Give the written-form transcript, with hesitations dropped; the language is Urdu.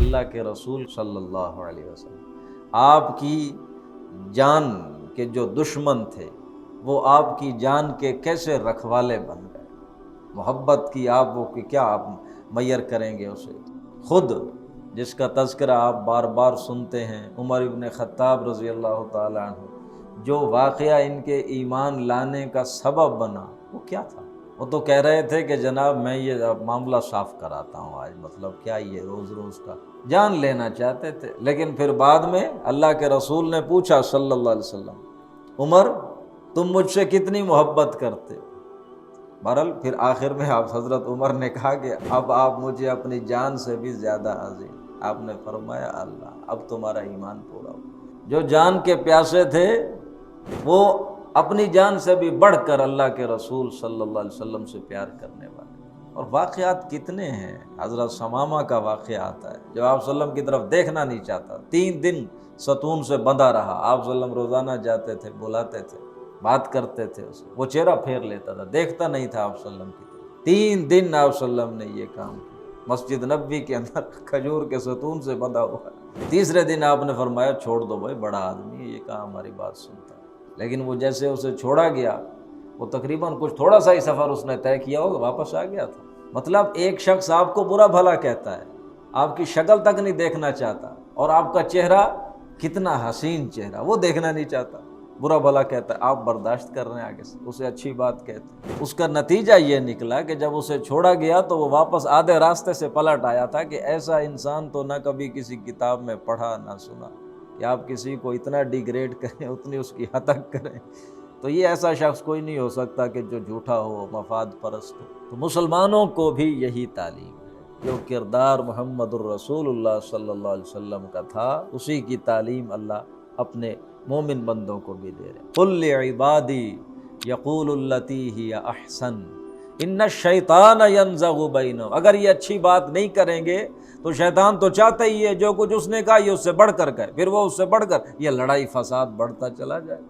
اللہ کے رسول صلی اللہ علیہ وسلم آپ کی جان کے جو دشمن تھے وہ آپ کی جان کے کیسے رکھوالے بن گئے، محبت کی آپ وہ کہ کیا آپ میسر کریں گے اسے۔ خود جس کا تذکرہ آپ بار بار سنتے ہیں، عمر ابن خطاب رضی اللہ تعالیٰ عنہ، جو واقعہ ان کے ایمان لانے کا سبب بنا وہ کیا تھا؟ وہ تو کہہ رہے تھے کہ جناب میں یہ معاملہ صاف کراتا ہوں آج، مطلب کیا یہ روز روز کا، جان لینا چاہتے تھے۔ لیکن پھر بعد میں اللہ کے رسول نے پوچھا صلی اللہ علیہ وسلم، عمر تم مجھ سے کتنی محبت کرتے؟ بہرحال پھر آخر میں آپ حضرت عمر نے کہا کہ اب آپ مجھے اپنی جان سے بھی زیادہ عظیم۔ آپ نے فرمایا اللہ اب تمہارا ایمان پورا ہو۔ جو جان کے پیاسے تھے وہ اپنی جان سے بھی بڑھ کر اللہ کے رسول صلی اللہ علیہ وسلم سے پیار کرنے والے۔ اور واقعات کتنے ہیں، حضرت ثمامہ کا واقعہ آتا ہے جب آپ صلی اللہ علیہ وسلم کی طرف دیکھنا نہیں چاہتا، 3 دن ستون سے بندھا رہا، آپ صلی اللہ علیہ وسلم روزانہ جاتے تھے، بلاتے تھے، بات کرتے تھے اسے، وہ چہرہ پھیر لیتا تھا، دیکھتا نہیں تھا آپ صلی اللہ علیہ وسلم کی طرف۔ 3 دن آپ صلی اللہ علیہ وسلم نے یہ کام کیا، مسجد نبوی کے اندر کھجور کے ستون سے بندھا ہوا۔ تیسرے دن آپ نے فرمایا چھوڑ دو بھائی، بڑا آدمی ہے، یہ کہاں ہماری بات سنتا ہے۔ لیکن وہ جیسے اسے چھوڑا گیا، وہ تقریباً کچھ تھوڑا سا ہی سفر اس نے طے کیا ہوگا، واپس آ گیا تھا۔ مطلب ایک شخص آپ کو برا بھلا کہتا ہے، آپ کی شکل تک نہیں دیکھنا چاہتا، اور آپ کا چہرہ کتنا حسین چہرہ وہ دیکھنا نہیں چاہتا، برا بھلا کہتا ہے، آپ برداشت کر رہے ہیں، آگے سے اسے اچھی بات کہتے ہیں۔ اس کا نتیجہ یہ نکلا کہ جب اسے چھوڑا گیا تو وہ واپس آدھے راستے سے پلٹ آیا تھا کہ ایسا انسان تو نہ کبھی کسی کتاب میں پڑھا نہ سنا کہ آپ کسی کو اتنا ڈیگریڈ کریں، اتنی اس کی ہتک کریں۔ تو یہ ایسا شخص کوئی نہیں ہو سکتا کہ جو جھوٹا ہو، مفاد پرست ہو۔ تو مسلمانوں کو بھی یہی تعلیم ہے، جو کردار محمد الرسول اللہ صلی اللہ علیہ وسلم کا تھا اسی کی تعلیم اللہ اپنے مومن بندوں کو بھی دے رہے ہیں۔ قل لعبادی یقول التی ہی احسن ان الشیطان ینزغ بینہم۔ اگر یہ اچھی بات نہیں کریں گے تو شیطان تو چاہتا ہی ہے جو کچھ اس نے کہا یہ اس سے بڑھ کر کہے، پھر وہ اس سے بڑھ کر یہ لڑائی فساد بڑھتا چلا جائے۔